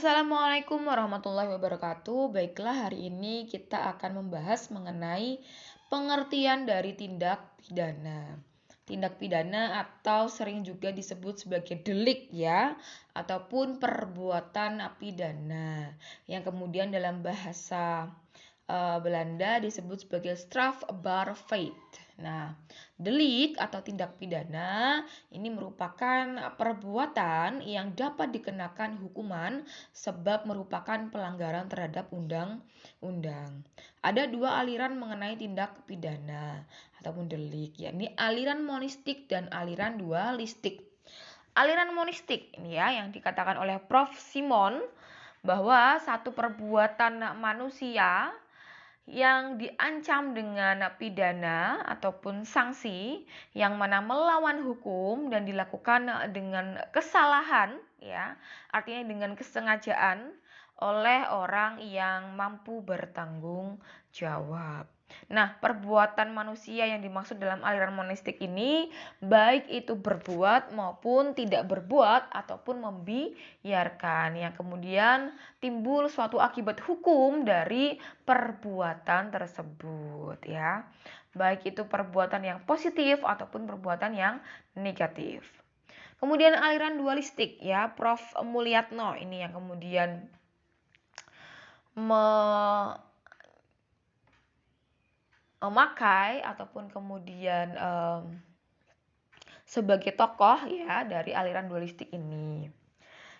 Assalamualaikum warahmatullahi wabarakatuh. Baiklah, hari ini kita akan membahas mengenai pengertian dari tindak pidana. Tindak pidana atau sering juga disebut sebagai delik ya, ataupun perbuatan pidana yang kemudian dalam bahasa Belanda disebut sebagai strafbaarheid. Nah, delik atau tindak pidana ini merupakan perbuatan yang dapat dikenakan hukuman sebab merupakan pelanggaran terhadap undang-undang. Ada dua aliran mengenai tindak pidana ataupun delik, yakni aliran monistik dan aliran dualistik. Aliran monistik ini ya yang dikatakan oleh Prof. Simon bahwa satu perbuatan manusia yang diancam dengan pidana ataupun sanksi yang mana melawan hukum dan dilakukan dengan kesalahan ya, artinya dengan kesengajaan oleh orang yang mampu bertanggung jawab. Nah, perbuatan manusia yang dimaksud dalam aliran monistik ini baik itu berbuat maupun tidak berbuat ataupun membiarkan yang kemudian timbul suatu akibat hukum dari perbuatan tersebut ya. Baik itu perbuatan yang positif ataupun perbuatan yang negatif. Kemudian aliran dualistik ya, Prof. Mulyatno ini yang kemudian memakai ataupun kemudian sebagai tokoh ya dari aliran dualistik ini,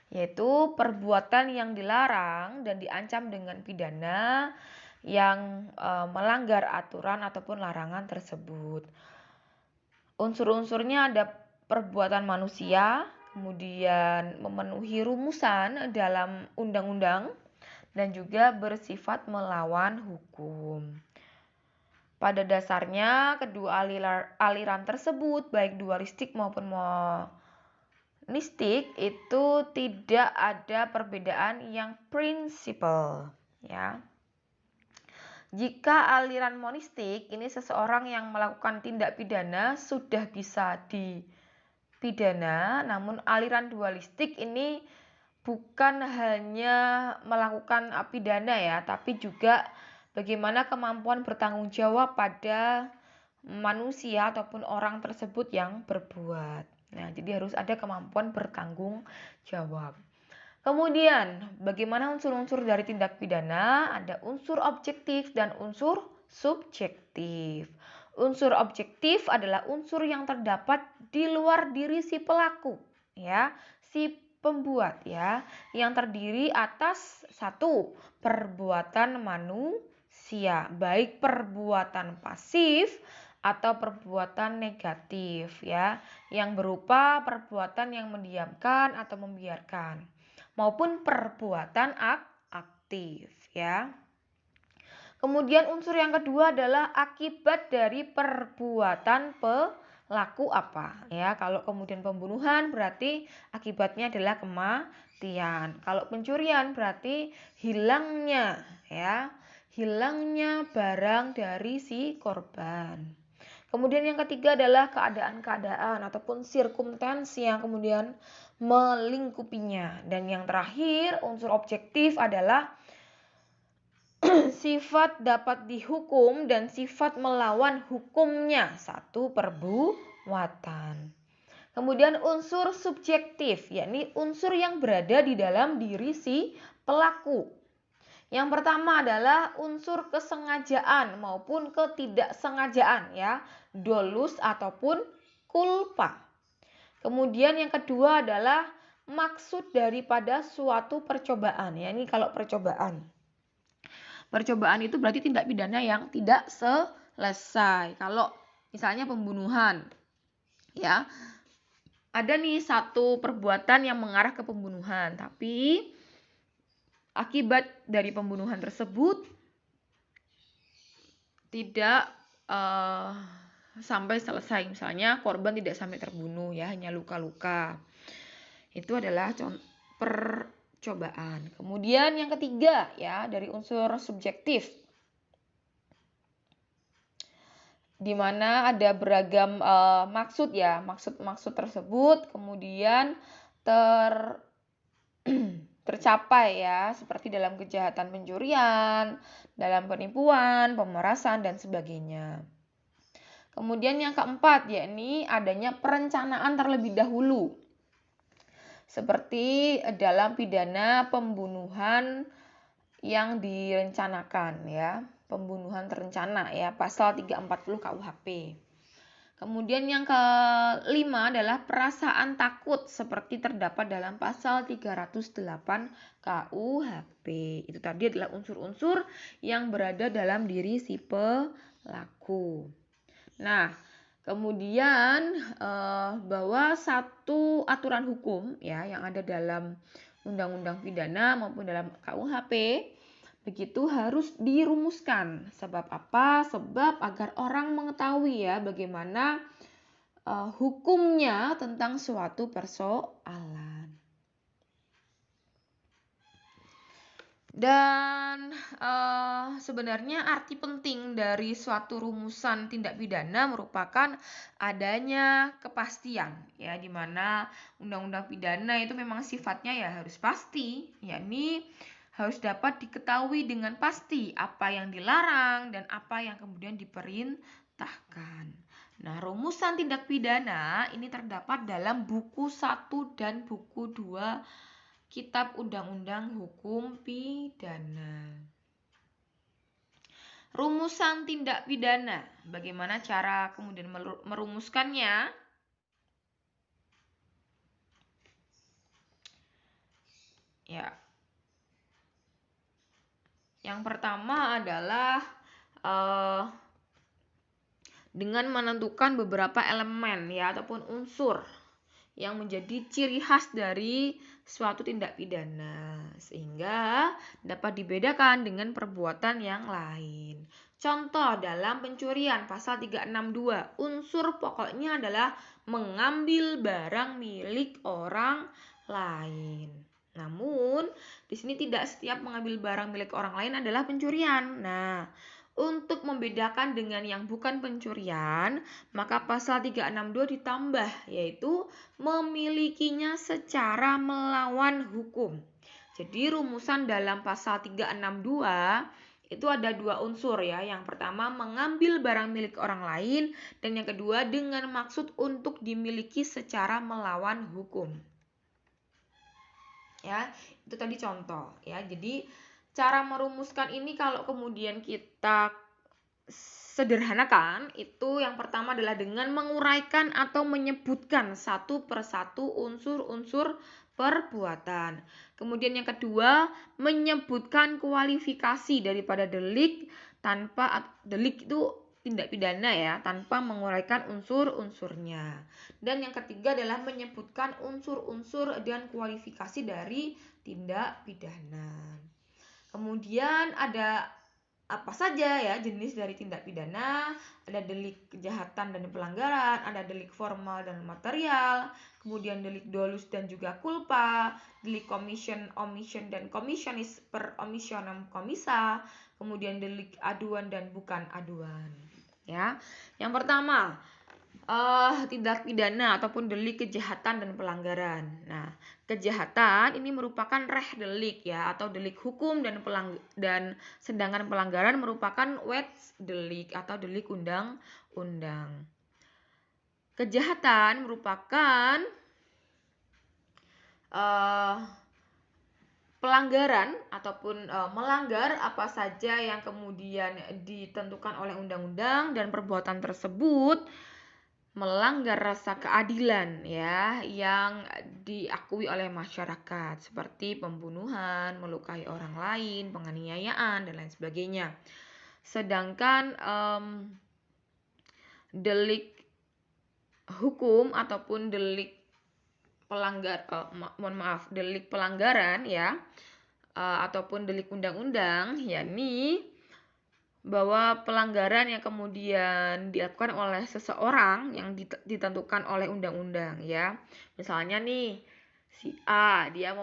yaitu perbuatan yang dilarang dan diancam dengan pidana yang melanggar aturan ataupun larangan tersebut. Unsur-unsurnya ada perbuatan manusia, kemudian memenuhi rumusan dalam undang-undang, dan juga bersifat melawan hukum. Pada dasarnya, kedua aliran tersebut, baik dualistik maupun monistik, itu tidak ada perbedaan yang prinsipal. Ya. Jika aliran monistik, ini seseorang yang melakukan tindak pidana sudah bisa dipidana, namun aliran dualistik ini bukan hanya melakukan pidana ya, tapi juga bagaimana kemampuan bertanggung jawab pada manusia ataupun orang tersebut yang berbuat. Nah, jadi harus ada kemampuan bertanggung jawab. Kemudian, bagaimana unsur-unsur dari tindak pidana? Ada unsur objektif dan unsur subjektif. Unsur objektif adalah unsur yang terdapat di luar diri si pelaku, ya, si pembuat ya, yang terdiri atas satu, perbuatan manusia, baik perbuatan pasif atau perbuatan negatif ya, yang berupa perbuatan yang mendiamkan atau membiarkan, maupun perbuatan aktif ya. Kemudian unsur yang kedua adalah akibat dari perbuatan pelaku apa ya. Kalau kemudian pembunuhan berarti akibatnya adalah kematian. Kalau pencurian berarti hilangnya ya, hilangnya barang dari si korban. Kemudian yang ketiga adalah keadaan-keadaan ataupun sirkumstansi yang kemudian melingkupinya. Dan yang terakhir unsur objektif adalah sifat dapat dihukum dan sifat melawan hukumnya satu perbuatan. Kemudian unsur subjektif, yakni unsur yang berada di dalam diri si pelaku. Yang pertama adalah unsur kesengajaan maupun ketidaksengajaan ya, dolus ataupun culpa. Kemudian yang kedua adalah maksud daripada suatu percobaan, ya ini kalau percobaan. Percobaan itu berarti tindak pidana yang tidak selesai. Kalau misalnya pembunuhan, ya ada nih satu perbuatan yang mengarah ke pembunuhan, tapi akibat dari pembunuhan tersebut tidak sampai selesai. Misalnya korban tidak sampai terbunuh ya, hanya luka-luka. Itu adalah percobaan. Kemudian yang ketiga ya, dari unsur subjektif, di mana ada beragam maksud ya, maksud tersebut kemudian tercapai ya, seperti dalam kejahatan pencurian, dalam penipuan, pemerasan, dan sebagainya. Kemudian yang keempat, yakni adanya perencanaan terlebih dahulu. Seperti dalam pidana pembunuhan yang direncanakan ya, pembunuhan terencana ya, pasal 340 KUHP. Kemudian yang kelima adalah perasaan takut seperti terdapat dalam pasal 308 KUHP. Itu tadi adalah unsur-unsur yang berada dalam diri si pelaku. Nah, kemudian bahwa satu aturan hukum ya yang ada dalam undang-undang pidana maupun dalam KUHP begitu harus dirumuskan. Sebab apa? Sebab agar orang mengetahui ya bagaimana hukumnya tentang suatu persoalan. Dan sebenarnya arti penting dari suatu rumusan tindak pidana merupakan adanya kepastian ya, di mana undang-undang pidana itu memang sifatnya ya harus pasti, yakni harus dapat diketahui dengan pasti apa yang dilarang dan apa yang kemudian diperintahkan. Nah, rumusan tindak pidana ini terdapat dalam buku 1 dan buku 2 Kitab Undang-Undang Hukum Pidana. Rumusan tindak pidana, bagaimana cara kemudian merumuskannya? Ya. Yang pertama adalah dengan menentukan beberapa elemen ya ataupun unsur yang menjadi ciri khas dari suatu tindak pidana sehingga dapat dibedakan dengan perbuatan yang lain. Contoh dalam pencurian pasal 362, unsur pokoknya adalah mengambil barang milik orang lain. Namun, di sini tidak setiap mengambil barang milik orang lain adalah pencurian. Nah, untuk membedakan dengan yang bukan pencurian, maka pasal 362 ditambah, yaitu memilikinya secara melawan hukum. Jadi rumusan dalam pasal 362 itu ada dua unsur ya. Yang pertama mengambil barang milik orang lain, dan yang kedua dengan maksud untuk dimiliki secara melawan hukum. Ya, itu tadi contoh ya. Jadi cara merumuskan ini kalau kemudian kita sederhanakan, itu yang pertama adalah dengan menguraikan atau menyebutkan satu persatu unsur-unsur perbuatan. Kemudian yang kedua, menyebutkan kualifikasi daripada delik tanpa delik itu tindak pidana ya, tanpa menguraikan unsur-unsurnya. Dan yang ketiga adalah menyebutkan unsur-unsur dan kualifikasi dari tindak pidana. Kemudian ada apa saja ya jenis dari tindak pidana? Ada delik kejahatan dan pelanggaran, ada delik formal dan material, kemudian delik dolus dan juga culpa, delik commission, omission dan commissionis per omissionem commissa, kemudian delik aduan dan bukan aduan. Ya, yang pertama tindak pidana ataupun delik kejahatan dan pelanggaran. Nah, kejahatan ini merupakan reh delik ya atau delik hukum dan sedangkan pelanggaran merupakan wet delik atau delik undang-undang. Kejahatan merupakan pelanggaran ataupun melanggar apa saja yang kemudian ditentukan oleh undang-undang dan perbuatan tersebut melanggar rasa keadilan ya yang diakui oleh masyarakat seperti pembunuhan, melukai orang lain, penganiayaan dan lain sebagainya. Sedangkan delik hukum ataupun delik delik pelanggaran ya ataupun delik undang-undang yakni bahwa pelanggaran yang kemudian dilakukan oleh seseorang yang ditentukan oleh undang-undang ya. Misalnya nih si A dia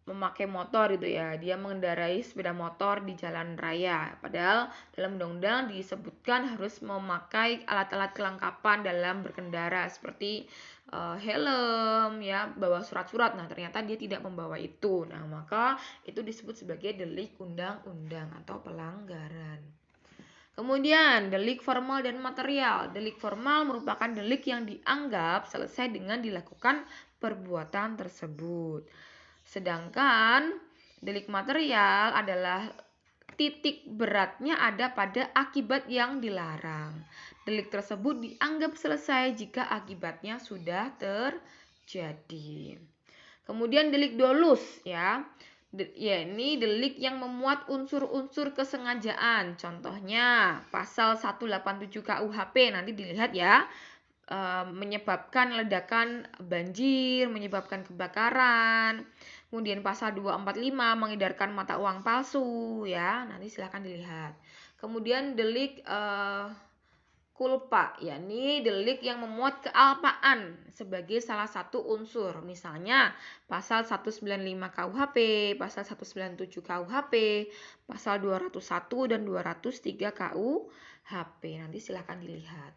memakai motor gitu ya. Dia mengendarai sepeda motor di jalan raya. Padahal dalam undang-undang disebutkan harus memakai alat-alat kelengkapan dalam berkendara seperti helm ya, bawa surat-surat. Nah, ternyata dia tidak membawa itu. Nah, maka itu disebut sebagai delik undang-undang atau pelanggaran. Kemudian, delik formal dan material. Delik formal merupakan delik yang dianggap selesai dengan dilakukan perbuatan tersebut. Sedangkan delik material adalah titik beratnya ada pada akibat yang dilarang. Delik tersebut dianggap selesai jika akibatnya sudah terjadi. Kemudian delik dolus ya. Ini delik yang memuat unsur-unsur kesengajaan. Contohnya pasal 187 KUHP, nanti dilihat ya. Menyebabkan ledakan banjir, menyebabkan kebakaran. Kemudian pasal 245 mengedarkan mata uang palsu ya. Nanti silahkan dilihat. Kemudian delik kulpa, yakni delik yang memuat kealpaan sebagai salah satu unsur. Misalnya pasal 195 KUHP, pasal 197 KUHP, pasal 201 dan 203 KUHP. Nanti silahkan dilihat.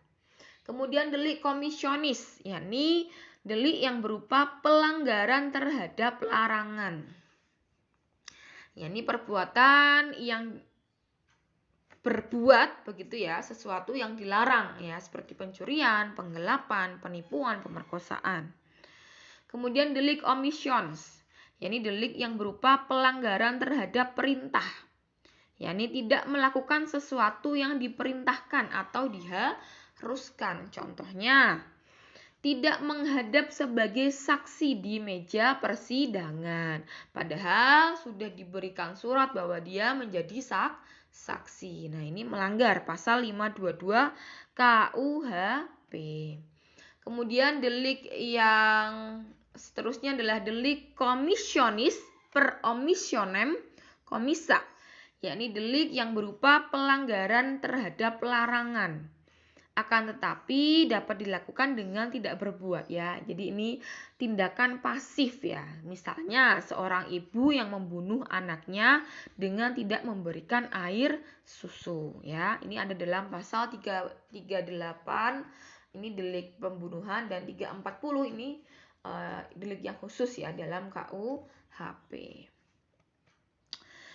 Kemudian delik komisionis, yakni delik yang berupa pelanggaran terhadap larangan. Yakni perbuatan yang berbuat begitu ya, sesuatu yang dilarang ya, seperti pencurian, penggelapan, penipuan, pemerkosaan. Kemudian delik omissions, yakni delik yang berupa pelanggaran terhadap perintah, yakni tidak melakukan sesuatu yang diperintahkan atau diharuskan. Contohnya, tidak menghadap sebagai saksi di meja persidangan, padahal sudah diberikan surat bahwa dia menjadi saksi. Nah, ini melanggar pasal 522 KUHP. Kemudian delik yang seterusnya adalah delik komisionis per omissionem commissa, yakni delik yang berupa pelanggaran terhadap larangan, akan tetapi dapat dilakukan dengan tidak berbuat ya. Jadi ini tindakan pasif ya. Misalnya seorang ibu yang membunuh anaknya dengan tidak memberikan air susu ya. Ini ada dalam pasal 338, ini delik pembunuhan, dan 340 ini delik yang khusus ya dalam KUHP.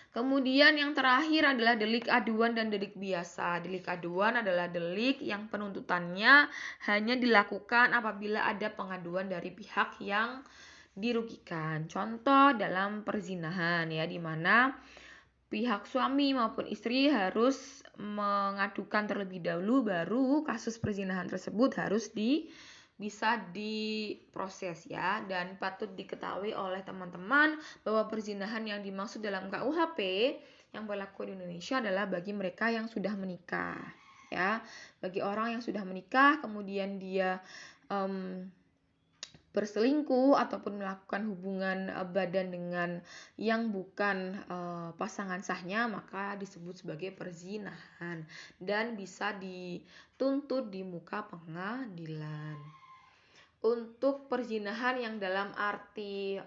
Kemudian yang terakhir adalah delik aduan dan delik biasa. Delik aduan adalah delik yang penuntutannya hanya dilakukan apabila ada pengaduan dari pihak yang dirugikan. Contoh dalam perzinahan ya, di mana pihak suami maupun istri harus mengadukan terlebih dahulu, baru kasus perzinahan tersebut harus bisa diproses ya. Dan patut diketahui oleh teman-teman bahwa perzinahan yang dimaksud dalam KUHP yang berlaku di Indonesia adalah bagi mereka yang sudah menikah ya. Bagi orang yang sudah menikah kemudian dia berselingkuh ataupun melakukan hubungan badan dengan yang bukan pasangan sahnya, maka disebut sebagai perzinahan dan bisa dituntut di muka pengadilan. Untuk perzinahan yang dalam arti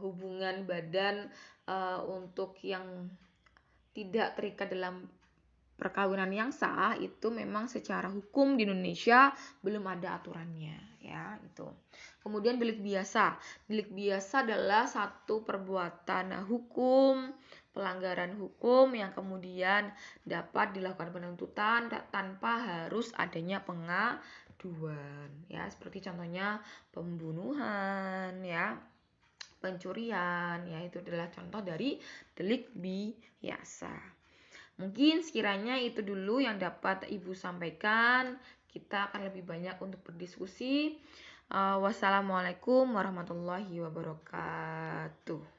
hubungan badan untuk yang tidak terikat dalam perkawinan yang sah, itu memang secara hukum di Indonesia belum ada aturannya ya itu. Kemudian delik biasa. Delik biasa adalah satu perbuatan hukum, pelanggaran hukum yang kemudian dapat dilakukan penuntutan tanpa harus adanya pengaduan ya, seperti contohnya pembunuhan ya, pencurian ya, itu adalah contoh dari delik biasa. Mungkin sekiranya itu dulu yang dapat Ibu sampaikan. Kita akan lebih banyak untuk berdiskusi. Wassalamualaikum warahmatullahi wabarakatuh.